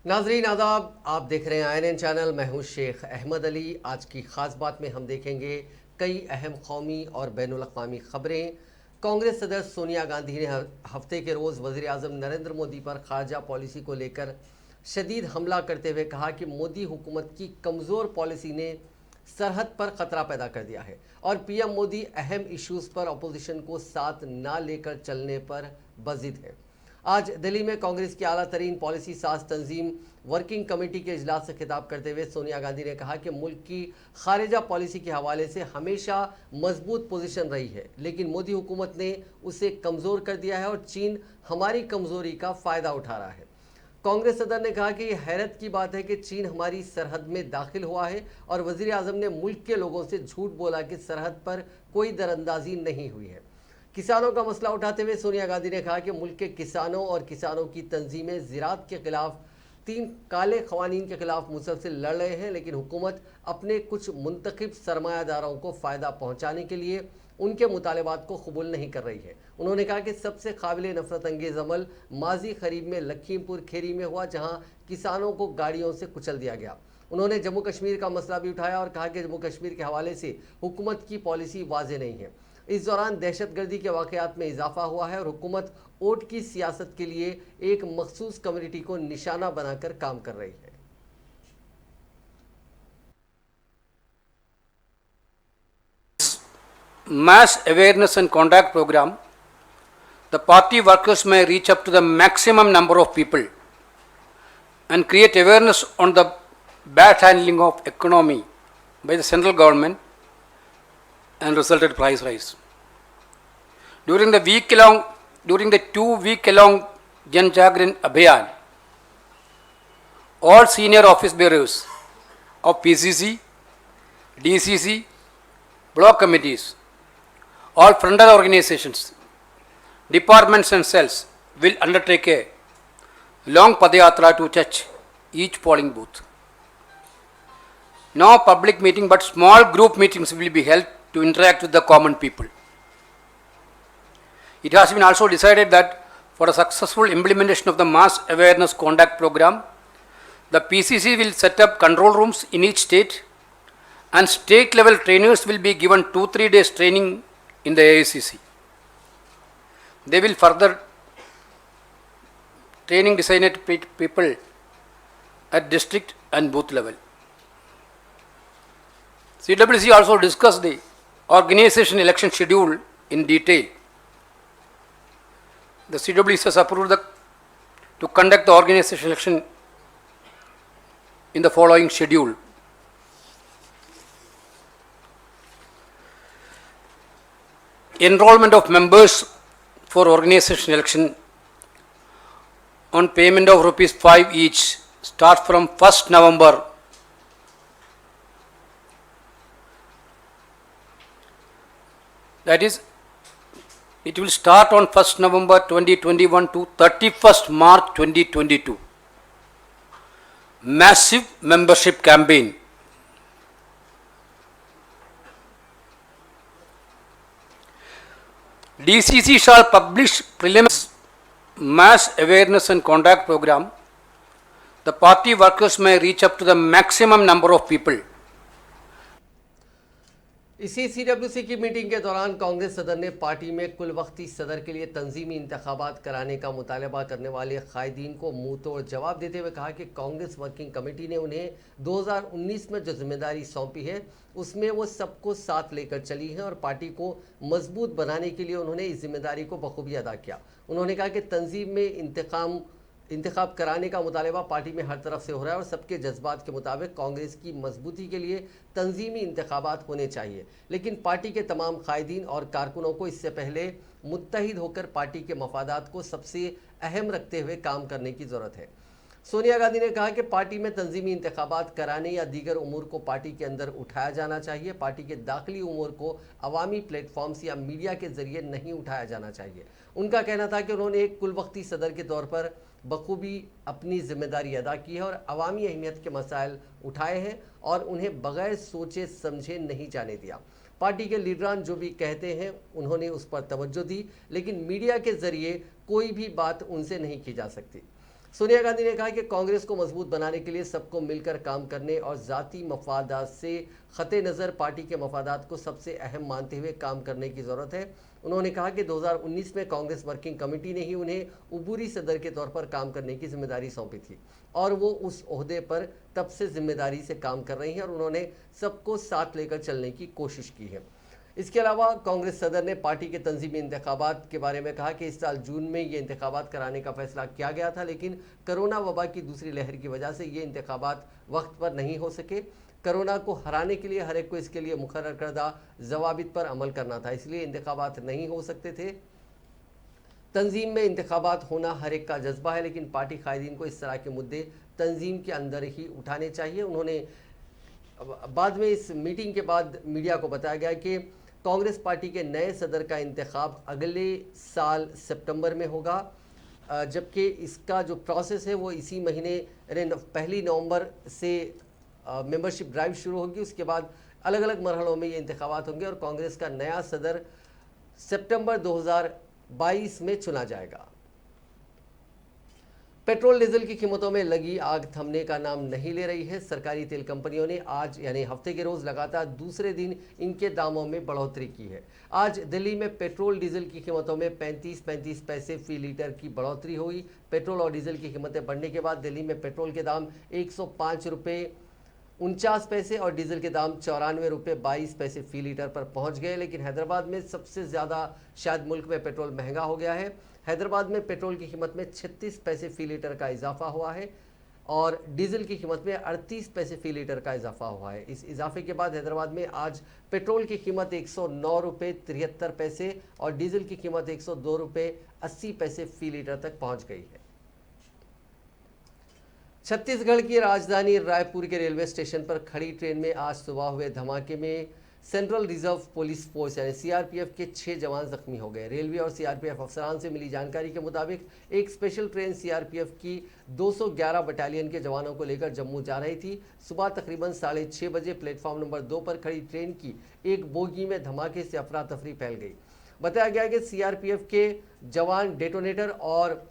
नाजरीन आदाब, आप देख रहे हैं INN चैनल। मैं हूं शेख अहमद अली। आज की ख़ास बात में हम देखेंगे कई अहम कौमी और बैनुल-अक़वामी ख़बरें। कांग्रेस सदर सोनिया गांधी ने हफ्ते के रोज़ वज़ीर आज़म नरेंद्र मोदी पर ख़ारजा पॉलिसी को लेकर शदीद हमला करते हुए कहा कि मोदी हुकूमत की कमज़ोर पॉलिसी ने सरहद पर ख़तरा पैदा कर दिया है और PM मोदी अहम इश्यूज़ पर अपोजिशन को साथ ना लेकर चलने पर बज़िद है। आज दिल्ली में कांग्रेस की आला तरीन पॉलिसी साज तंजीम वर्किंग कमेटी के इजलास से खिताब करते हुए सोनिया गांधी ने कहा कि मुल्क की खारिजा पॉलिसी के हवाले से हमेशा मजबूत पोजीशन रही है, लेकिन मोदी हुकूमत ने उसे कमज़ोर कर दिया है और चीन हमारी कमज़ोरी का फ़ायदा उठा रहा है। कांग्रेस सदर ने कहा कि यह हैरत की बात है कि चीन हमारी सरहद में दाखिल हुआ है और वज़ीर आज़म ने मुल्क के लोगों से झूठ बोला कि सरहद पर कोई दरअंदाजी नहीं हुई है। किसानों का मसला उठाते हुए सोनिया गांधी ने कहा कि मुल्क के किसानों और किसानों की तंजीमें ज़राअत के खिलाफ 3 काले क़वानीन के खिलाफ मुसलसल लड़ रहे हैं, लेकिन हुकूमत अपने कुछ मुंतखब सरमायादारों को फ़ायदा पहुँचाने के लिए उनके मुतालबात को कबूल नहीं कर रही है। उन्होंने कहा कि सबसे काबिल नफरत अंगेज़ अमल माजी करीब में लखीमपुर खेरी में हुआ, जहाँ किसानों को गाड़ियों से कुचल दिया गया। उन्होंने जम्मू कश्मीर का मसला भी उठाया और कहा कि जम्मू कश्मीर के हवाले से हुकूमत की पॉलिसी वाज़ेह नहीं है। इस दौरान दहशतगर्दी के वाक़यात में इजाफा हुआ है और हुकूमत वोट की सियासत के लिए एक मखसूस कम्युनिटी को निशाना बनाकर काम कर रही है। Mass awareness and contact program, the party workers may reach up to the maximum number of people and create awareness on the bad handling of economy by the central government and resulted price rise. During the 2-week-long Jan Jagran Abhiyan, all senior office bearers of PCC, DCC, block committees, all frontal organizations, departments and cells will undertake a long padayatra to touch each polling booth. No public meeting but small group meetings will be held to interact with the common people. It has been also decided that for a successful implementation of the mass awareness conduct program, the PCC will set up control rooms in each state and state level trainers will be given 2-3 days training in the AICC. They will further training designated people at district and booth level. CWC also discussed the organization election schedule in detail. The CWC has approved to conduct the organization election in the following schedule. Enrollment of members for organization election on payment of ₹5 each starts from 1st November. That is, it will start on 1st November 2021 to 31st March 2022. Massive membership campaign. DCC shall publish preliminary mass awareness and contact program. The party workers may reach up to the maximum number of people. इसी CWC की meeting के दौरान कांग्रेस सदर ने party में कुल वक्ती सदर के लिए तंजीमी इंतखाबात कराने का मुतालबा करने वाले कायदीन को मुंह तोड़ जवाब देते हुए कहा कि कांग्रेस वर्किंग कमेटी ने उन्हें 2019 में जो जिम्मेदारी सौंपी है उसमें वो सबको साथ लेकर चली है और पार्टी को मजबूत बनाने के लिए उन्होंने इस जिम्मेदारी को बखूबी अदा किया। उन्होंने कहा कि तंजीम में इंतखाब कराने का मुतालबा पार्टी में हर तरफ से हो रहा है और सबके जज्बात के मुताबिक कांग्रेस की मजबूती के लिए तंजीमी इंतखाबात होने चाहिए, लेकिन पार्टी के तमाम कायदीन और कारकुनों को इससे पहले मुत्तहिद होकर पार्टी के मफादात को सबसे अहम रखते हुए काम करने की ज़रूरत है। सोनिया गांधी ने कहा कि पार्टी में तंजीमी इंतखाबात कराने या दीगर उमूर को पार्टी के अंदर उठाया जाना चाहिए। पार्टी के दाखिली उमूर को अवामी प्लेटफॉर्म्स या मीडिया के जरिए नहीं उठाया जाना चाहिए। उनका कहना था कि उन्होंने एक कुल वक्ती सदर के तौर पर बखूबी अपनी जिम्मेदारी अदा की है और अवामी अहमियत के मसाइल उठाए हैं और उन्हें बगैर सोचे समझे नहीं जाने दिया। पार्टी के लीडरान जो भी कहते हैं उन्होंने उस पर तवज्जो दी, लेकिन मीडिया के जरिए कोई भी बात उनसे नहीं की जा सकती। सोनिया गांधी ने कहा कि कांग्रेस को मजबूत बनाने के लिए सबको मिलकर काम करने और जाती मफादात से खते नज़र पार्टी के मफादात को सबसे अहम मानते हुए काम करने की ज़रूरत है। उन्होंने कहा कि 2019 में कांग्रेस वर्किंग कमेटी ने ही उन्हें उबूरी सदर के तौर पर काम करने की जिम्मेदारी सौंपी थी और वो उस ओहदे पर तब से जिम्मेदारी से काम कर रही हैं और उन्होंने सबको साथ लेकर चलने की कोशिश की है। इसके अलावा कांग्रेस सदर ने पार्टी के तंजीमी इंतखाबात के बारे में कहा कि इस साल जून में ये इंतखाबात कराने का फैसला किया गया था, लेकिन कोरोना वबा की दूसरी लहर की वजह से ये इंतखाबात वक्त पर नहीं हो सके। कोरोना को हराने के लिए हर एक को इसके लिए मुकर्रर करदा जवाबित पर अमल करना था, इसलिए इंतखाबात नहीं हो सकते थे। तंजीम में इंतखाबात होना हर एक का जज्बा है, लेकिन पार्टी कायदीन को इस तरह के मुद्दे तंजीम के अंदर ही उठाने चाहिए। उन्होंने बाद में इस मीटिंग के बाद मीडिया को बताया गया कि कांग्रेस पार्टी के नए सदर का इंतखाब अगले साल सितंबर में होगा, जबकि इसका जो प्रोसेस है वो इसी महीने यानी 1 नवंबर से मेंबरशिप ड्राइव शुरू होगी। उसके बाद अलग अलग मरहलों में ये इंतखाबात होंगे और कांग्रेस का नया सदर सितंबर 2022 में चुना जाएगा। पेट्रोल डीजल की कीमतों में लगी आग थमने का नाम नहीं ले रही है। सरकारी तेल कंपनियों ने आज यानी हफ्ते के रोज लगातार दूसरे दिन इनके दामों में बढ़ोतरी की है। आज दिल्ली में पेट्रोल डीजल की कीमतों में 35 पैसे फी लीटर की बढ़ोतरी हुई। पेट्रोल और डीजल की कीमतें बढ़ने के बाद दिल्ली में पेट्रोल के दाम 105 रुपये 49 पैसे और डीजल के दाम 94 रुपये 22 पैसे फी लीटर पर पहुंच गए। लेकिन हैदराबाद में सबसे ज़्यादा शायद मुल्क में पेट्रोल महंगा हो गया है। हैदराबाद में पेट्रोल की कीमत में 36 पैसे फी लीटर का इजाफा हुआ है और डीजल की कीमत में 38 पैसे फी लीटर का इजाफा हुआ है। इस इजाफे के बाद हैदराबाद में आज पेट्रोल की कीमत 109 रुपये 73 पैसे और डीजल की कीमत 102 रुपये 80 पैसे फी लीटर तक पहुंच गई है। छत्तीसगढ़ की राजधानी रायपुर के रेलवे स्टेशन पर खड़ी ट्रेन में आज सुबह हुए धमाके में सेंट्रल रिजर्व पुलिस फोर्स यानी सीआरपीएफ के 6 जवान जख्मी हो गए। रेलवे और सीआरपीएफ अफसरान से मिली जानकारी के मुताबिक एक स्पेशल ट्रेन सीआरपीएफ की 211 बटालियन के जवानों को लेकर जम्मू जा रही थी। सुबह तकरीबन 6:30 बजे प्लेटफॉर्म नंबर 2 पर खड़ी ट्रेन की एक बोगी में धमाके से अफरा तफरी फैल गई। बताया गया कि सीआरपीएफ के जवान डेटोनेटर और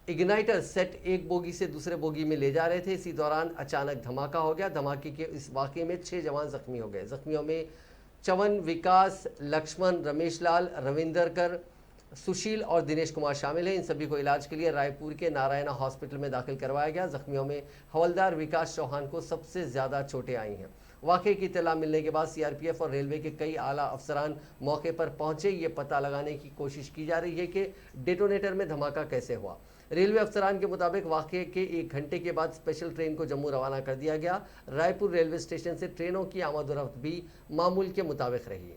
इग्नाइटर सेट एक बोगी से दूसरे बोगी में ले जा रहे थे। इसी दौरान अचानक धमाका हो गया। धमाके के इस वाक़े में 6 जवान जख्मी हो गए। जख्मियों में चवन, विकास, लक्ष्मण, रमेश लाल, रविंदर कर, सुशील और दिनेश कुमार शामिल हैं। इन सभी को इलाज के लिए रायपुर के नारायणा हॉस्पिटल में दाखिल करवाया गया। जख्मियों में हवलदार विकास चौहान को सबसे ज़्यादा चोटें आई हैं। वाक़े की इत्तला मिलने के बाद सीआरपीएफ और रेलवे के कई आला अफसरान मौके पर पहुंचे। ये पता लगाने की कोशिश की जा रही है कि डेटोनेटर में धमाका कैसे हुआ। रेलवे अफसरान के मुताबिक वाक़े के 1 घंटे के बाद स्पेशल ट्रेन को जम्मू रवाना कर दिया गया। रायपुर रेलवे स्टेशन से ट्रेनों की आमद-ओ-रफ्त भी मामूल के मुताबिक रही।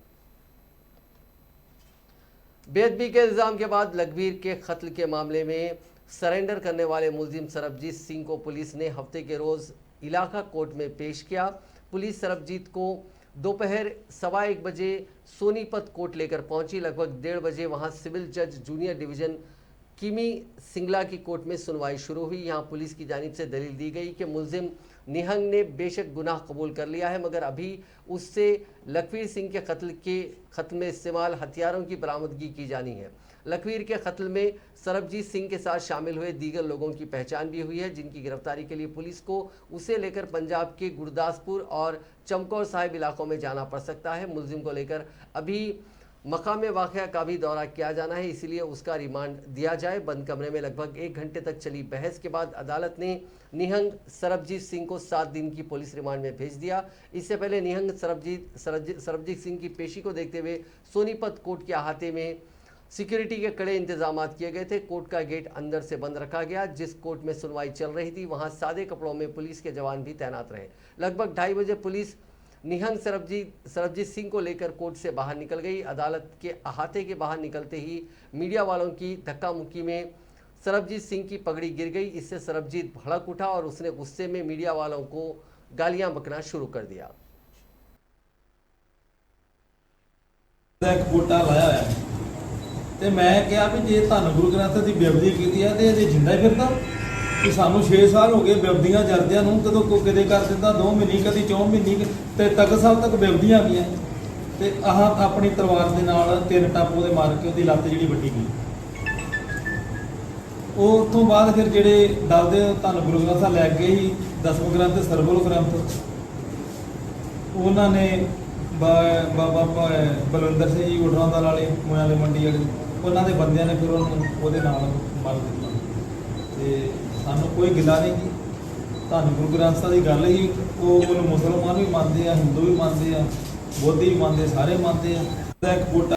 बेअदबी के इल्ज़ाम के बाद लखबीर के कत्ल के मामले में सरेंडर करने वाले मुलजिम सरबजीत सिंह को पुलिस ने हफ्ते के रोज़ इलाका कोर्ट में पेश किया। पुलिस सरबजीत को दोपहर 1:15 बजे सोनीपत कोर्ट लेकर पहुंची। लगभग 1:30 बजे वहां सिविल जज जूनियर डिवीज़न किमी सिंगला की कोर्ट में सुनवाई शुरू हुई। यहां पुलिस की जानिब से दलील दी गई कि मुलजिम निहंग ने बेशक गुनाह कबूल कर लिया है, मगर अभी उससे लखबीर सिंह के कत्ल में इस्तेमाल हथियारों की बरामदगी की जानी है। लखबीर के कत्ल में सरबजीत सिंह के साथ शामिल हुए दीगर लोगों की पहचान भी हुई है, जिनकी गिरफ्तारी के लिए पुलिस को उसे लेकर पंजाब के गुरदासपुर और चमकौर साहिब इलाकों में जाना पड़ सकता है। मुलजिम को लेकर अभी मकाम वाक़या का भी दौरा किया जाना है, इसलिए उसका रिमांड दिया जाए। बंद कमरे में लगभग 1 घंटे तक चली बहस के बाद अदालत ने निहंग सरबजीत सिंह को 7 दिन की पुलिस रिमांड में भेज दिया। इससे पहले निहंग सरबजीत सिंह की पेशी को देखते हुए सोनीपत कोर्ट के अहाते में सिक्योरिटी के कड़े इंतजाम किए गए थे। कोर्ट का गेट अंदर से बंद रखा गया। जिस कोर्ट में सुनवाई चल रही थी वहां सादे कपड़ों में पुलिस के जवान भी तैनात रहे। लगभग 2:30 बजे पुलिस निहंग सरबजीत सिंह को लेकर कोर्ट से बाहर निकल गई। अदालत के अहाते के बाहर निकलते ही मीडिया वालों की धक्का मुक्की में सरबजीत सिंह की पगड़ी गिर गई। इससे सरबजीत भड़क उठा और उसने गुस्से में मीडिया वालों को गालियां बकना शुरू कर दिया। ਤੇ ਮੈਂ ਕਿਹਾ ਵੀ ਜੇ ਧੰਨ ਗੁਰੂ ਗ੍ਰੰਥ ਦੀ ਬੇਅਦਬੀ ਕੀਤੀ ਆ ਤੇ ਇਹ ਜਿੰਦਾ ਹੀ ਫਿਰਦਾ ਕਿ ਸਾਨੂੰ 6 ਸਾਲ ਹੋ ਗਏ ਬੇਅਦਬੀਆਂ ਜਰਦਿਆਂ ਨੂੰ, ਕਦੋਂ ਕਿਤੇ ਕਰ ਦਿੰਦਾ 2 ਮਹੀਨੇ ਕਦੀ 4 ਮਹੀਨੇ ਤੇ ਤੱਕ ਸਾਲ ਤੱਕ ਬੇਅਦਬੀਆਂ ਆ ਗਈਆਂ ਤੇ ਆਹ ਆਪਣੀ ਤਲਵਾਰ ਦੇ ਨਾਲ 3 ਟਾਪੂ ਦੇ ਮਾਰ ਕੇ ਉਹਦੀ ਲੱਤ ਜਿਹੜੀ ਵੱਡੀ ਗਈ। ਉਹ ਤੋਂ ਬਾਅਦ ਫਿਰ ਜਿਹੜੇ ਦਲ ਦੇ ਧੰਨ ਗੁਰੂ ਗ੍ਰੰਥ ਸਾਹਿਬ ਲੈ ਕੇ ਹੀ ਦਸਮ ਗ੍ਰੰਥ ਤੇ ਸਰਬਲ ਗ੍ਰੰਥ ਉਹਨਾਂ ਨੇ ਬਾਬਾ ਬਲਵਿੰਦਰ ਸਿੰਘ ਜੀ ਉਡਰਾਂ ਦਾ ਵਾਲੇ ਮੋਇਆਂ ਵਾਲੇ ਮੰਡੀ ਵਾਲੇ ਉਹਨਾਂ ਦੇ ਬੰਦਿਆਂ ਨੇ ਫਿਰ ਉਹਨੂੰ ਉਹਦੇ ਨਾਲ ਮਾਰ ਦਿੱਤਾ। ਤੇ ਸਾਨੂੰ ਕੋਈ ਗਿਲਾ ਨਹੀਂ ਜੀ, ਧੰਨ ਗੁਰੂ ਗ੍ਰੰਥ ਸਾਹਿਬ ਦੀ ਗੱਲ ਹੀ ਉਹ ਉਹਨੂੰ ਮੁਸਲਮਾਨ ਵੀ ਮੰਨਦੇ ਆ, ਹਿੰਦੂ ਵੀ ਮੰਨਦੇ ਆ, ਬੋਧੀ ਵੀ ਮੰਨਦੇ, ਸਾਰੇ ਮੰਨਦੇ ਆ। ਇੱਕ ਵੋਟਾਂ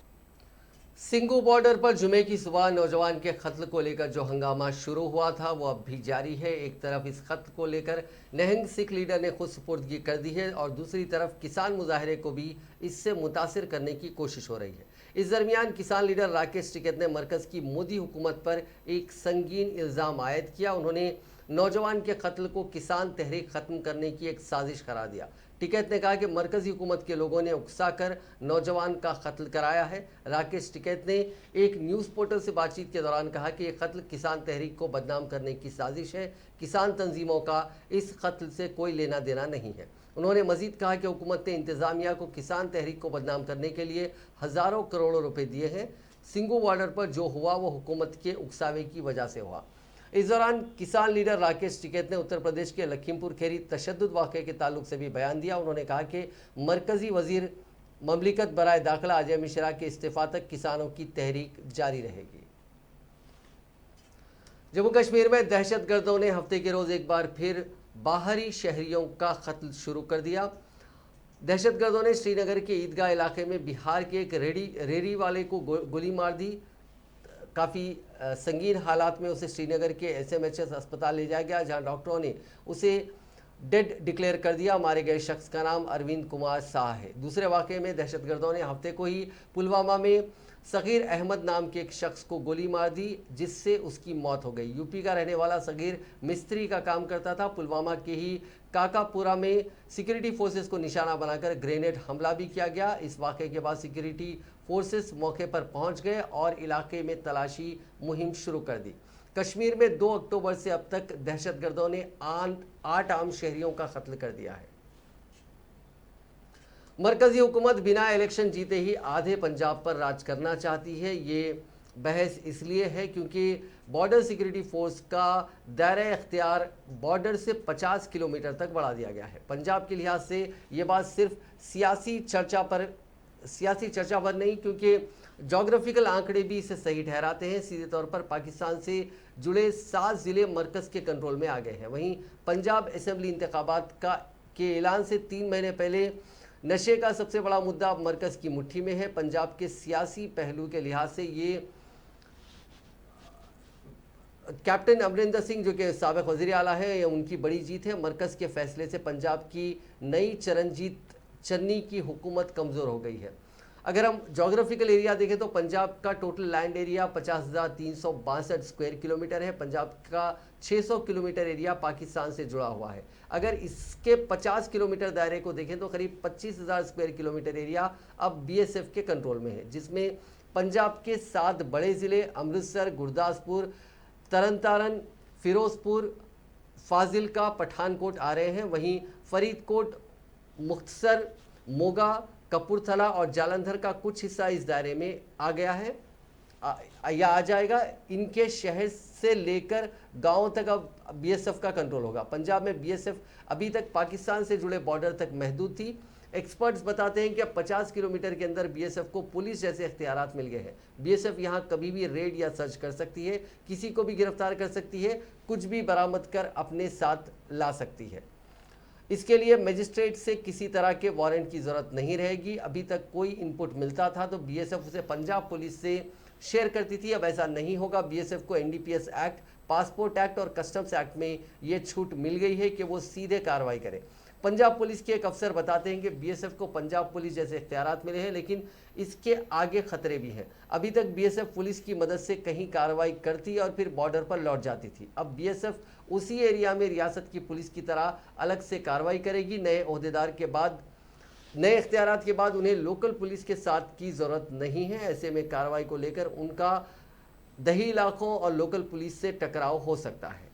सिंगू बॉर्डर पर जुमे की सुबह नौजवान के कत्ल को लेकर जो हंगामा शुरू हुआ था वो अब भी जारी है। एक तरफ इस कत्ल को लेकर निहंग सिख लीडर ने खुद सुपुर्दगी कर दी है और दूसरी तरफ किसान मुजाहरे को भी इससे मुतासिर करने की कोशिश हो रही है। इस दरमियान किसान लीडर राकेश टिकैत ने मरकज़ की मोदी हुकूमत पर एक संगीन इल्ज़ाम आयद किया। उन्होंने नौजवान के कत्ल को किसान तहरीक ख़त्म करने की एक साजिश करार दिया। टिकैत ने कहा कि मरकज़ी हुकूमत के लोगों ने उकसाकर नौजवान का कत्ल कराया है। राकेश टिकैत ने एक न्यूज़ पोर्टल से बातचीत के दौरान कहा कि यह कत्ल किसान तहरीक को बदनाम करने की साजिश है। किसान तंजीमों का इस कत्ल से कोई लेना देना नहीं है। उन्होंने मजीद कहा कि हुकूमत ने इंतज़ामिया को किसान तहरीक को बदनाम करने के लिए हज़ारों करोड़ों रुपए दिए हैं। सिंगू बॉर्डर पर जो हुआ वो हुकूमत के उकसावे की वजह से हुआ। इस दौरान किसान लीडर राकेश टिकैत ने उत्तर प्रदेश के लखीमपुर खीरी तशद्दुद वाक़े के ताल्लुक से भी बयान दिया। उन्होंने कहा कि मरकज़ी वज़ीर ममलिकत बराए दाखिला अजय मिश्रा के इस्तीफ़ा तक किसानों की तहरीक जारी रहेगी। जम्मू कश्मीर में दहशतगर्दों ने हफ्ते के रोज़ एक बार फिर बाहरी शहरियों का कत्ल शुरू कर दिया। दहशतगर्दों ने श्रीनगर के ईदगाह इलाके में बिहार के एक रेहड़ी वाले को गोली मार दी। काफ़ी संगीन हालात में उसे श्रीनगर के SMHS अस्पताल ले जाया गया, जहां डॉक्टरों ने उसे डेड डिक्लेयर कर दिया। मारे गए शख्स का नाम अरविंद कुमार शाह है। दूसरे वाक़े में दहशतगर्दों ने हफ्ते को ही पुलवामा में सगीर अहमद नाम के एक शख्स को गोली मार दी, जिससे उसकी मौत हो गई। यूपी का रहने वाला सगीर मिस्त्री का काम करता था। पुलवामा के ही काकापुरा में सिक्योरिटी फोर्सेस को निशाना बनाकर ग्रेनेड हमला भी किया गया। इस वाक़े के बाद सिक्योरिटी फोर्सेस मौके पर पहुंच गए और इलाके में तलाशी मुहिम शुरू कर दी। कश्मीर में 2 अक्टूबर से अब तक दहशतगर्दों ने 8 आम शहरियों का कत्ल कर दिया है। मरकजी हुकूमत बिना इलेक्शन जीते ही आधे पंजाब पर राज करना चाहती है। ये बहस इसलिए है क्योंकि बॉर्डर सिक्योरिटी फोर्स का दायरा इख्तियार बॉर्डर से 50 किलोमीटर तक बढ़ा दिया गया है। पंजाब के लिहाज से ये बात सिर्फ सियासी चर्चा पर नहीं, क्योंकि जोग्राफिकल आंकड़े भी इसे सही ठहराते हैं। सीधे तौर पर पाकिस्तान से जुड़े 7 ज़िले मरकज़ के कंट्रोल में आ गए हैं। वहीं पंजाब असेंबली इंतखाबात के ऐलान से 3 महीने पहले नशे का सबसे बड़ा मुद्दा मरकज़ की मुट्ठी में है। पंजाब के सियासी पहलू के लिहाज से ये कैप्टन अमरिंदर सिंह जो कि साबिक़ वज़ीर आला है, ये उनकी बड़ी जीत है। मरकज़ के फैसले से पंजाब की नई चरणजीत चन्नी की हुकूमत कमज़ोर हो गई है। अगर हम जोग्राफिकल एरिया देखें तो पंजाब का total land area 50,362 square kilometre है। पंजाब का 600 किलोमीटर एरिया पाकिस्तान से जुड़ा हुआ है। अगर इसके 50 किलोमीटर दायरे को देखें तो करीब 25,000 स्क्वायर किलोमीटर एरिया अब BSF के कंट्रोल में है, जिसमें पंजाब के 7 बड़े ज़िले अमृतसर, गुरदासपुर, तरनतारन, फिरोजपुर, फाजिलका, पठानकोट आ रहे हैं। वहीं फरीदकोट, मुख्तसर, मोगा, कपूरथला और जालंधर का कुछ हिस्सा इस दायरे में आ गया है या आ जाएगा। इनके शहर से लेकर गांवों तक अब BSF का कंट्रोल होगा। पंजाब में BSF अभी तक पाकिस्तान से जुड़े बॉर्डर तक महदूद थी। एक्सपर्ट्स बताते हैं कि अब 50 किलोमीटर के अंदर BSF को पुलिस जैसे इख्तियारात मिल गए हैं। BSF यहाँ कभी भी रेड या सर्च कर सकती है, किसी को भी गिरफ्तार कर सकती है, कुछ भी बरामद कर अपने साथ ला सकती है। इसके लिए मजिस्ट्रेट से किसी तरह के वारंट की ज़रूरत नहीं रहेगी। अभी तक कोई इनपुट मिलता था तो BSF उसे पंजाब पुलिस से शेयर करती थी, अब ऐसा नहीं होगा। BSF को NDPS एक्ट, पासपोर्ट एक्ट और कस्टम्स एक्ट में ये छूट मिल गई है कि वो सीधे कार्रवाई करे। पंजाब पुलिस के एक अफसर बताते हैं कि BSF को पंजाब पुलिस जैसे इख्तियारात मिले हैं, लेकिन इसके आगे खतरे भी हैं। अभी तक BSF पुलिस की मदद से कहीं कार्रवाई करती और फिर बॉर्डर पर लौट जाती थी। अब BSF उसी एरिया में रियासत की पुलिस की तरह अलग से कार्रवाई करेगी। नए ओहदेदार के बाद, नए इख्तियारात के बाद उन्हें लोकल पुलिस के साथ की ज़रूरत नहीं है। ऐसे में कार्रवाई को लेकर उनका दही इलाकों और लोकल पुलिस से टकराव हो सकता है।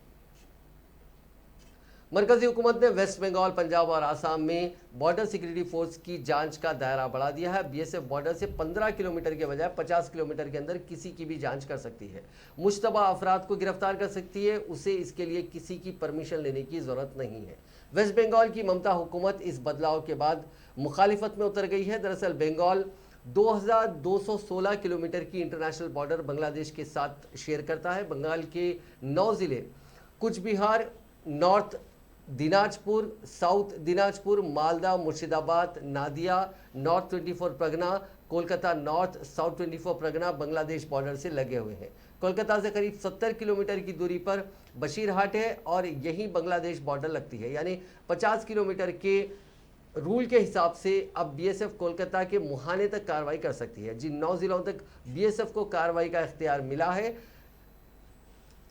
मरकजी हुकूमत ने वेस्ट बंगाल, पंजाब और आसाम में बॉर्डर सिक्योरिटी फोर्स की जांच का दायरा बढ़ा दिया है। बीएसएफ बॉर्डर से 15 किलोमीटर के बजाय 50 किलोमीटर के अंदर किसी की भी जांच कर सकती है, मुश्तबा अफराद को गिरफ्तार कर सकती है। उसे इसके लिए किसी की परमिशन लेने की जरूरत नहीं है। वेस्ट बंगाल की ममता हुकूमत इस बदलाव के बाद मुखालिफत में उतर गई है। दरअसल बंगाल 2216 किलोमीटर की इंटरनेशनल बॉर्डर बांग्लादेश के साथ शेयर करता है। बंगाल के 9 जिले कुछ Bihar, north Dinajpur, south Dinajpur, Malda, Murshidabad, Nadia, north 24 Pargana, Kolkata north, south 24 Pargana Bangladesh border से लगे हुए हैं। कोलकाता से करीब 70 किलोमीटर की दूरी पर बशीरहाट है और यही बांग्लादेश बॉर्डर लगती है। यानी 50 किलोमीटर के रूल के हिसाब से अब बीएसएफ कोलकाता के मुहाने तक कार्रवाई कर सकती है। जिन 9 जिलों तक बीएसएफ को कार्रवाई का इख्तियार मिला है,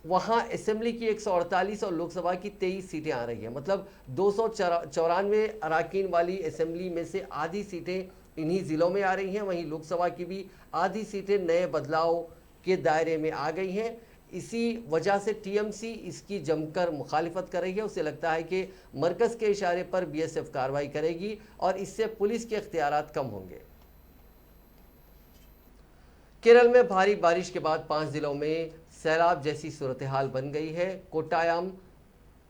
वहां असेंबली की 148 और लोकसभा की 23 सीटें आ रही हैं। मतलब 294 अराकीन वाली असेंबली में से आधी सीटें इन्हीं ज़िलों में आ रही हैं। वहीं लोकसभा की भी आधी सीटें नए बदलाव के दायरे में आ गई हैं। इसी वजह से टीएमसी इसकी जमकर मुखालिफत कर रही है। उसे लगता है कि मरकज़ के इशारे पर बीएसएफ कार्रवाई करेगी और इससे पुलिस के इख्तियारात कम होंगे। केरल में भारी बारिश के बाद 5 जिलों में सैलाब जैसी सूरत हाल बन गई है। कोट्टायम,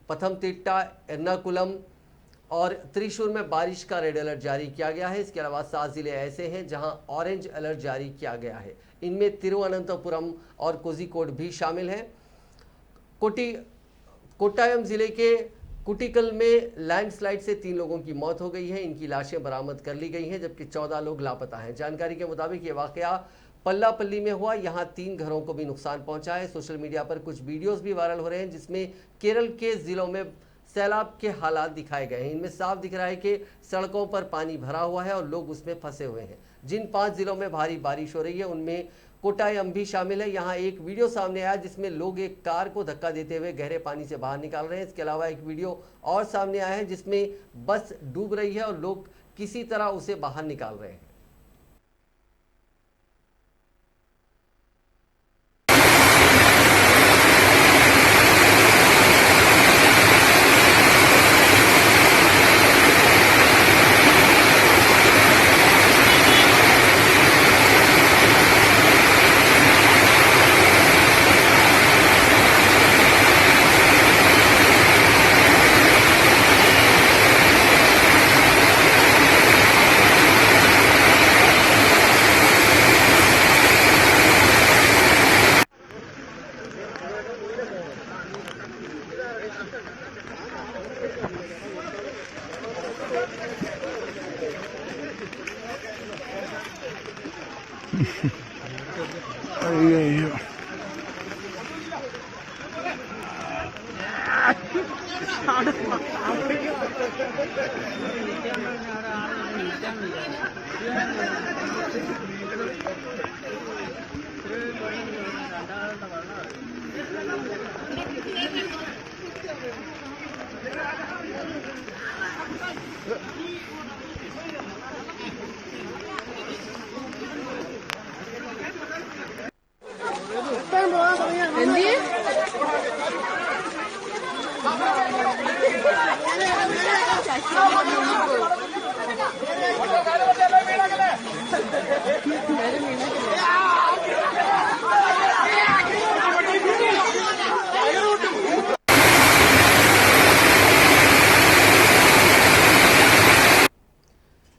पथनमथिट्टा, एर्नाकुलम और त्रिशूर में बारिश का रेड अलर्ट जारी किया गया है। इसके अलावा 7 जिले ऐसे हैं जहां ऑरेंज अलर्ट जारी किया गया है। इनमें तिरुवनंतपुरम और कोझिकोड भी शामिल हैं। कोट्टायम जिले के कुटिकल में लैंडस्लाइड से 3 लोगों की मौत हो गई है। इनकी लाशें बरामद कर ली गई हैं, जबकि 14 लोग लापता हैं। जानकारी के मुताबिक ये वाकया पल्लापल्ली में हुआ। यहाँ 3 घरों को भी नुकसान पहुंचा है। सोशल मीडिया पर कुछ वीडियोस भी वायरल हो रहे हैं जिसमें केरल के जिलों में सैलाब के हालात दिखाए गए हैं। इनमें साफ दिख रहा है कि सड़कों पर पानी भरा हुआ है और लोग उसमें फंसे हुए हैं। जिन 5 जिलों में भारी बारिश हो रही है उनमें कोट्टायम भी शामिल है। यहाँ एक वीडियो सामने आया जिसमें लोग एक कार को धक्का देते हुए गहरे पानी से बाहर निकाल रहे हैं। इसके अलावा एक वीडियो और सामने आया है जिसमें बस डूब रही है और लोग किसी तरह उसे बाहर निकाल रहे हैं।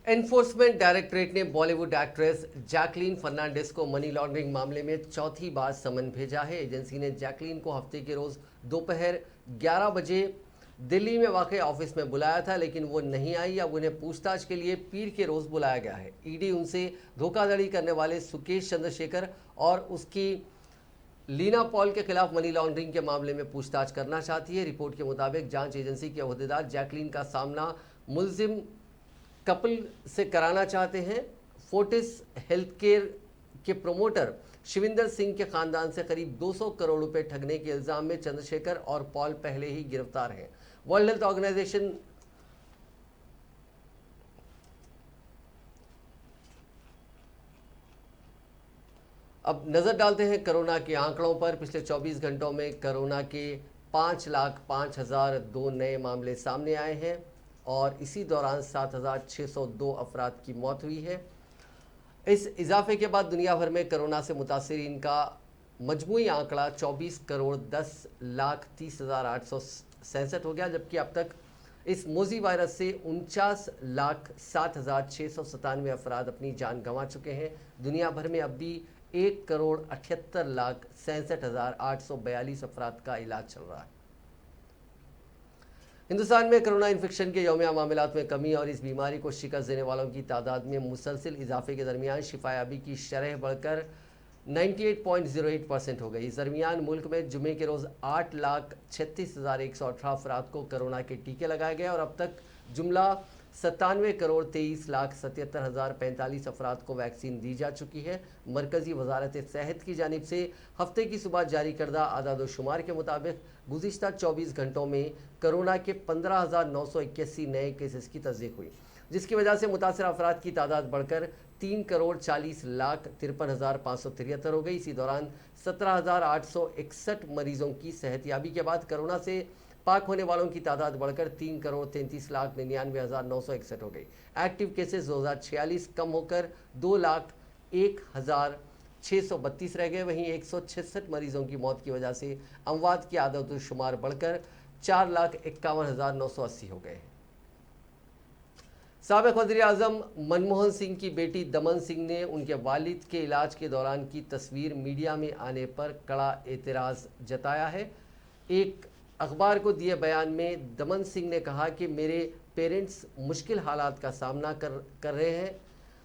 एनफोर्समेंट डायरेक्टरेट ने बॉलीवुड एक्ट्रेस जैकलीन फर्नांडिस को मनी लॉन्ड्रिंग मामले में चौथी बार समन भेजा है। एजेंसी ने जैकलीन को हफ्ते के रोज दोपहर 11 बजे दिल्ली में वाक़ ऑफिस में बुलाया था, लेकिन वो नहीं आई। अब उन्हें पूछताछ के लिए पीर के रोज बुलाया गया है। ईडी उनसे धोखाधड़ी करने वाले सुकेश चंद्रशेखर और उसकी लीना पॉल के खिलाफ मनी लॉन्ड्रिंग के मामले में पूछताछ करना चाहती है। रिपोर्ट के मुताबिक जांच एजेंसी के अहदेदार जैकलीन का सामना मुलजिम कपल से कराना चाहते हैं। फोर्टिस हेल्थकेयर के प्रमोटर शिविंदर सिंह के खानदान से करीब 200 करोड़ रुपए ठगने के इल्जाम में चंद्रशेखर और पॉल पहले ही गिरफ्तार हैं। वर्ल्ड हेल्थ ऑर्गेनाइजेशन अब नजर डालते हैं कोरोना के आंकड़ों पर। पिछले 24 घंटों में कोरोना के 5,05,002 नए मामले सामने आए हैं और इसी दौरान 7,602 अफराद की मौत हुई है। इस इजाफे के बाद दुनिया भर में कोरोना से मुतासरीन का मजमूई आंकड़ा 24,10,30,867 हो गया, जबकि अब तक इस मोजी वायरस से 49,07,697 अफराद अपनी जान गंवा चुके हैं। दुनिया भर में अब भी 1,78,67,842 अफराद का इलाज चल रहा है। हिंदुस्तान में कोरोना इन्फेक्शन के यौमिया मामलात में कमी और इस बीमारी को शिकस्त देने वालों की तादाद में मुसलसिल इजाफे के दरमियान शिफायाबी की शरह बढ़कर 98.08% हो गई। इस दरमियान मुल्क में जुमे के रोज़ 8,36,118 अफराद को कोरोना के टीके लगाए गए और अब तक जुमला 97,23,77,045 अफराद को वैक्सीन दी जा चुकी है। मरकज़ी वजारत सेहत की जानिब से हफ्ते की सुबह जारी करदा आदाद-ओ-शुमार के मुताबिक गुज़िश्ता 24 घंटों में कोरोना के 15,981 नए केसेस की तस्दीक हुई, जिसकी वजह से मुतासर अफराद की तादाद बढ़कर 3,40,53,573 हो गई। इसी दौरान 17,861 मरीजों की सेहतयाबी के बाद कोरोना से पाक होने वालों की तादाद बढ़कर 3,33,99,961 हो गई। एक्टिव केसेस 2,046 कम होकर 2,01,632 रह गए। वहीं 166 मरीजों की मौत की वजह से अमवात की आदाद-ओ-शुमार बढ़कर 4,51,980 हो गए। साबिक़ वज़ीर-ए-आज़म मनमोहन सिंह की बेटी दमन सिंह ने उनके वालिद के इलाज के दौरान की तस्वीर मीडिया में आने पर कड़ा एतराज़ जताया है। एक अखबार को दिए बयान में दमन सिंह ने कहा कि मेरे पेरेंट्स मुश्किल हालात का सामना कर रहे हैं।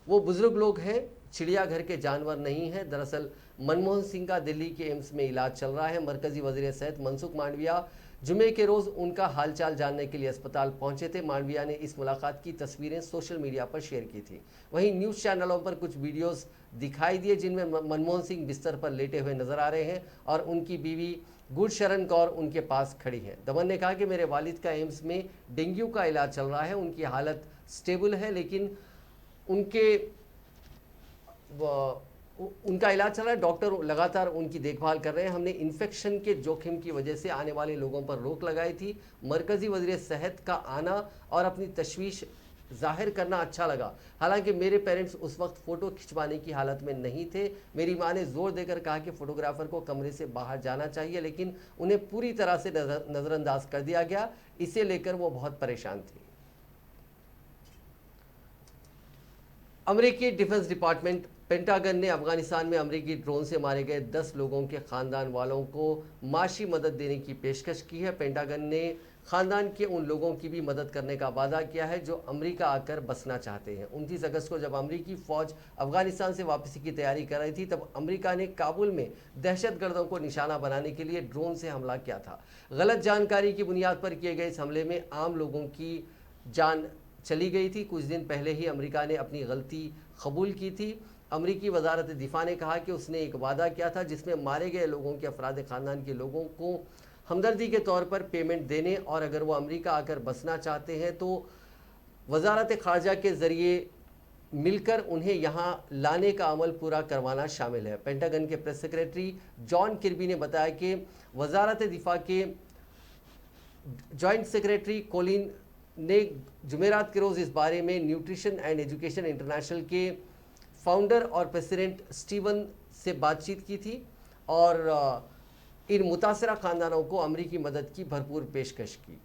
वो बुज़ुर्ग लोग हैं, चिड़ियाघर के जानवर नहीं हैं। दरअसल मनमोहन सिंह का दिल्ली के एम्स में इलाज चल रहा है। मरकज़ी वज़ीर सेहत मनसुख मांडविया जुमे के रोज़ उनका हालचाल जानने के लिए अस्पताल पहुंचे थे। मांडविया ने इस मुलाकात की तस्वीरें सोशल मीडिया पर शेयर की थी। वहीं न्यूज़ चैनलों पर कुछ वीडियोस दिखाई दिए जिनमें मनमोहन सिंह बिस्तर पर लेटे हुए नजर आ रहे हैं और उनकी बीवी गुरशरण कौर उनके पास खड़ी है। दमन ने कहा कि मेरे वालिद का एम्स में डेंगू का इलाज चल रहा है, उनकी हालत स्टेबल है, लेकिन उनका इलाज चल रहा है। डॉक्टर लगातार उनकी देखभाल कर रहे हैं। हमने इन्फेक्शन के जोखिम की वजह से आने वाले लोगों पर रोक लगाई थी। मरकज़ी वज़ीर सेहत का आना और अपनी तशवीश जाहिर करना अच्छा लगा। हालांकि मेरे पेरेंट्स उस वक्त फ़ोटो खिंचवाने की हालत में नहीं थे। मेरी माँ ने ज़ोर देकर कहा कि फ़ोटोग्राफ़र को कमरे से बाहर जाना चाहिए, लेकिन उन्हें पूरी तरह से नज़रअंदाज कर दिया गया। इसे लेकर वो बहुत परेशान थी। अमेरिकी डिफेंस डिपार्टमेंट पेंटागन ने अफगानिस्तान में अमेरिकी ड्रोन से मारे गए 10 लोगों के ख़ानदान वालों को माशी मदद देने की पेशकश की है। पेंटागन ने ख़ानदान के उन लोगों की भी मदद करने का वादा किया है जो अमेरिका आकर बसना चाहते हैं। 29 अगस्त को जब अमेरिकी फ़ौज अफगानिस्तान से वापसी की तैयारी कर रही थी, तब अमेरिका ने काबुल में दहशतगर्दों को निशाना बनाने के लिए ड्रोन से हमला किया था। गलत जानकारी की बुनियाद पर किए गए इस हमले में आम लोगों की जान चली गई थी। कुछ दिन पहले ही अमेरिका ने अपनी गलती कबूल की थी। अमेरिकी वजारत दिफा ने कहा कि उसने एक वादा किया था जिसमें मारे गए लोगों के अफराद ख़ानदान के लोगों को हमदर्दी के तौर पर पेमेंट देने और अगर वो अमेरिका आकर बसना चाहते हैं तो वजारत ख़ारजा के ज़रिए मिलकर उन्हें यहाँ लाने का अमल पूरा करवाना शामिल है। पेंटागन के प्रेस सेक्रेटरी जॉन किर्बी ने बताया कि वजारत दिफा के जॉइंट सेक्रेटरी कोलिन ने जुमेरात के रोज़ इस बारे में न्यूट्रिशन एंड एजुकेशन इंटरनेशनल के फाउंडर और प्रेसिडेंट स्टीवन से बातचीत की थी और इन मुतासरा ख़ानदानों को अमेरिकी मदद की भरपूर पेशकश की।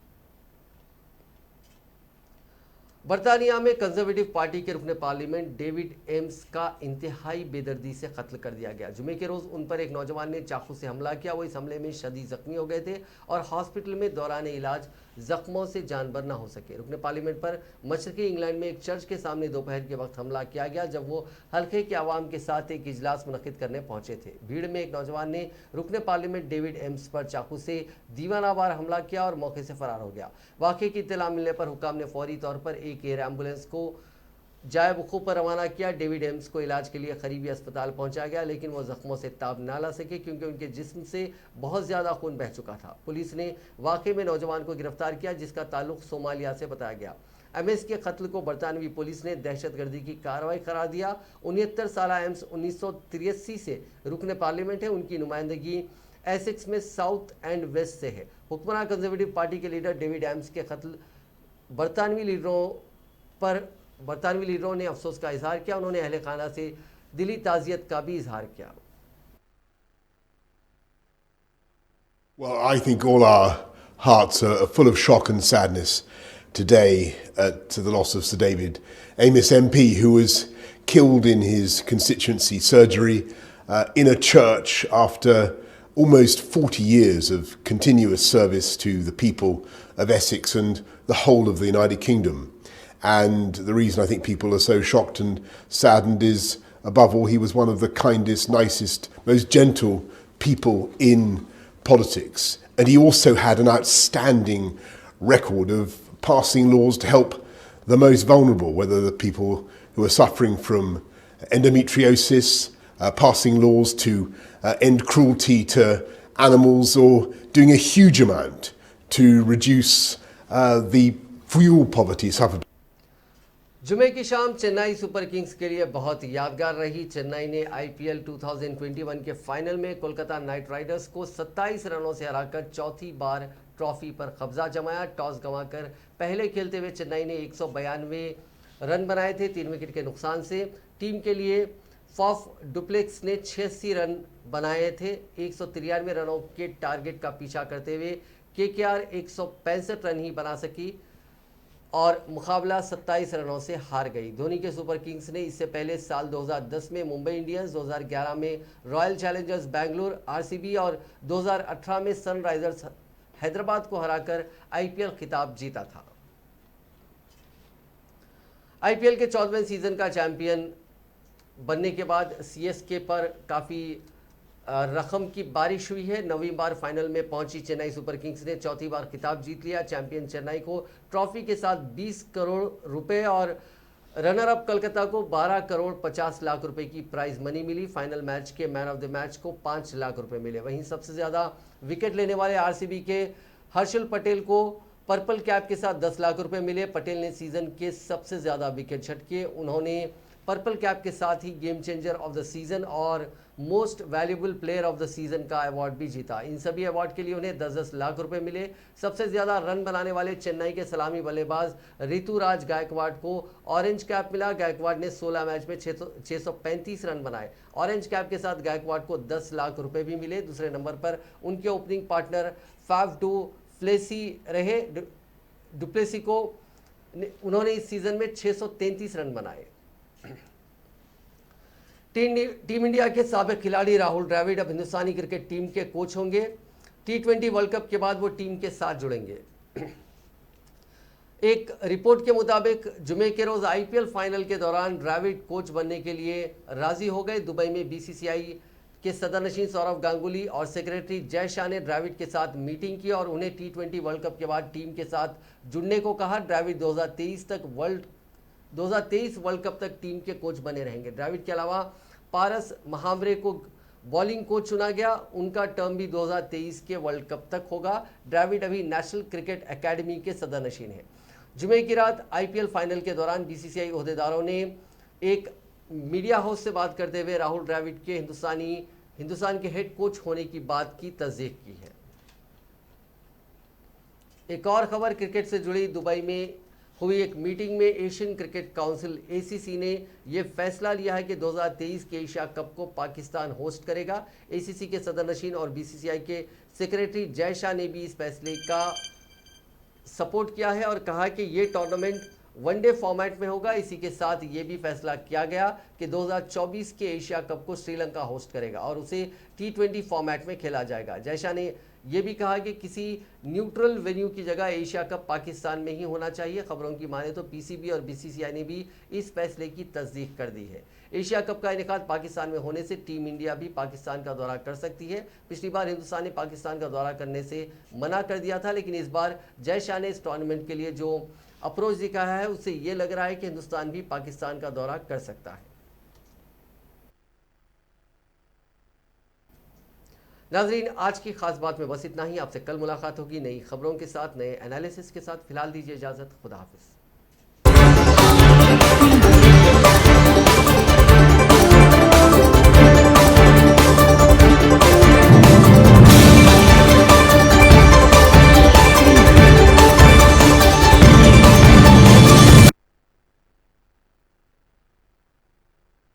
बरतानिया में कंजर्वेटिव पार्टी के रुकने पार्लियामेंट डेविड एम्स का इंतहाई बेदर्दी से कत्ल कर दिया गया। जुमे के रोज़ उन पर एक नौजवान ने चाकू से हमला किया। वो इस हमले में शदीद जख्मी हो गए थे और हॉस्पिटल में दौरान इलाज जख्मों से जानबर न हो सके। रुकने पार्लियामेंट पर मशरकी इंग्लैंड में एक चर्च के सामने दोपहर के वक्त हमला किया गया जब वो हल्के के आवाम के साथ एक इजलास मुनक़िद करने पहुंचे थे। भीड़ में एक नौजवान ने रुकने पार्लियामेंट डेविड एम्स पर चाकू से दीवानावार हमला किया और मौके से फरार हो गया। वाक़े की इत्तला मिलने पर हुक्काम ने फौरी तौर पर एक एयर एम्बुलेंस को जाए वक़ूफ़ पर रवाना किया। डेविड एम्स को इलाज के लिए करीबी अस्पताल पहुंचाया गया, लेकिन वो ज़ख्मों से ताब ना ला सके क्योंकि उनके जिस्म से बहुत ज़्यादा खून बह चुका था। पुलिस ने वाक़े में नौजवान को गिरफ्तार किया जिसका ताल्लुक़ सोमालिया से बताया गया। एम्स के कत्ल को बरतानवी पुलिस ने दहशतगर्दी की कार्रवाई करार दिया। 69 साला एम्स 1983 से रुकने पार्लियामेंट है। उनकी नुमाइंदगी एसेक्स में साउथ एंड वेस्ट से है। हुक्मरान कंजर्वेटिव पार्टी के लीडर डेविड एम्स के खत बरतानवी लीडरों ने अफसोस का इजहार किया। उन्होंने अहले खाना से दिली ताज़ियत का भी इजहार किया। Well, I think all our hearts are full of shock and sadness today to the loss of Sir David Amess MP, who was killed in his constituency surgery in a church after almost 40 years of continuous service to the people of Essex and the whole of the United Kingdom. And the reason I think people are so shocked and saddened is, above all, he was one of the kindest, nicest, most gentle people in politics. And he also had an outstanding record of passing laws to help the most vulnerable, whether the people who are suffering from endometriosis, passing laws to end cruelty to animals, or doing a huge amount to reduce the fuel poverty suffered. जुमे की शाम Chennai super Kings के लिए बहुत यादगार रही। चेन्नई ने IPL 2021 के फाइनल में कोलकाता नाइट राइडर्स को 27 रनों से हराकर चौथी बार ट्रॉफी पर कब्जा जमाया। टॉस गंवाकर पहले खेलते हुए चेन्नई ने 192 रन बनाए थे 3 विकेट के नुकसान से। टीम के लिए फॉफ डुप्लेक्स ने 86 रन बनाए थे। 193 रनों के टारगेट का पीछा करते हुए केकेआर 165 रन ही बना सकी और मुकाबला 27 रनों से हार गई। धोनी के सुपर किंग्स ने इससे पहले साल 2010 में मुंबई इंडियंस, 2011 में रॉयल चैलेंजर्स बैंगलोर आरसीबी और 2018 में सनराइजर्स हैदराबाद को हराकर आईपीएल खिताब जीता था। आईपीएल के 14वें सीजन का चैंपियन बनने के बाद सीएसके पर काफ़ी रकम की बारिश हुई है। 9वीं बार फाइनल में पहुंची चेन्नई सुपर किंग्स ने चौथी बार खिताब जीत लिया। चैंपियन चेन्नई को ट्रॉफी के साथ 20 करोड़ रुपए और रनर अप कोलकाता को 12 करोड़ 50 लाख रुपए की प्राइज मनी मिली। फाइनल मैच के मैन ऑफ द मैच को 5 लाख रुपए मिले। वहीं सबसे ज़्यादा विकेट लेने वाले आरसीबी के हर्षल पटेल को पर्पल कैप के साथ 10 लाख रुपए मिले। पटेल ने सीजन के सबसे ज़्यादा विकेट झटके। उन्होंने पर्पल कैप के साथ ही game changer of the season और most valuable player of the season का अवार्ड भी जीता। इन सभी अवार्ड के लिए उन्हें 10-10 लाख रुपए मिले। सबसे ज़्यादा रन बनाने वाले चेन्नई के सलामी बल्लेबाज ऋतुराज गायकवाड़ को ऑरेंज कैप मिला। गायकवाड़ ने 16 मैच में 635 रन बनाए। ऑरेंज कैप के साथ गायकवाड़ को 10 लाख रुपए भी मिले। दूसरे नंबर पर उनके opening partner Faf du Plessis रहे। डुप्लेसी को उन्होंने इस सीजन में 633 रन बनाए। टीम इंडिया के साबिक खिलाड़ी राहुल द्रविड़ अब हिंदुस्तानी क्रिकेट टीम के कोच होंगे। T20 वर्ल्ड कप के बाद वो टीम के साथ जुड़ेंगे। एक रिपोर्ट के मुताबिक जुमे के रोज आईपीएल फाइनल के दौरान द्रविड़ कोच बनने के लिए राजी हो गए। दुबई में बीसीसीआई के सदरनशीन सौरव गांगुली और सेक्रेटरी जय शाह ने द्रविड़ के साथ मीटिंग की और उन्हें T20 वर्ल्ड कप के बाद टीम के साथ जुड़ने को कहा। द्रविड़ 2023 वर्ल्ड कप तक टीम के कोच बने रहेंगे। द्रविड़ के अलावा पारस महावरे को बॉलिंग कोच चुना गया। उनका टर्म भी 2023 के वर्ल्ड कप तक होगा। द्रविड़ अभी नेशनल क्रिकेट एकेडमी के सदरनशीन है। जुमे की रात आईपीएल फाइनल के दौरान बीसीसीआई ओहदेदारों ने एक मीडिया हाउस से बात करते हुए राहुल द्रविड़ के हिंदुस्तान के हेड कोच होने की बात की तस्दीक की है। एक और खबर क्रिकेट से जुड़ी। दुबई में हुई एक मीटिंग में एशियन क्रिकेट काउंसिल एसीसी ने यह फैसला लिया है कि 2023 के एशिया कप को पाकिस्तान होस्ट करेगा। एसीसी के सदरनशीन और बीसीसीआई के सेक्रेटरी जय शाह ने भी इस फैसले का सपोर्ट किया है और कहा कि ये टूर्नामेंट वनडे फॉर्मेट में होगा। इसी के साथ ये भी फैसला किया गया कि 2024 के एशिया कप को श्रीलंका होस्ट करेगा और उसे T20 फॉर्मेट में खेला जाएगा। जय शाह ने यह भी कहा कि किसी न्यूट्रल वेन्यू की जगह एशिया कप पाकिस्तान में ही होना चाहिए। खबरों की माने तो पीसीबी और बीसीसीआई ने भी इस फैसले की तस्दीक कर दी है। एशिया कप का इनेकाद पाकिस्तान में होने से टीम इंडिया भी पाकिस्तान का दौरा कर सकती है। पिछली बार हिंदुस्तान ने पाकिस्तान का दौरा करने से मना कर दिया था, लेकिन इस बार जय शाह ने इस टूर्नामेंट के लिए जो अप्रोच दिखाया है उससे ये लग रहा है कि हिंदुस्तान भी पाकिस्तान का दौरा कर सकता है। नाजरीन, आज की खास बात में बस इतना ही। आपसे कल मुलाकात होगी नई खबरों के साथ, नए एनालिसिस के साथ। फिलहाल दीजिए इजाजत। खुदा हाफिज।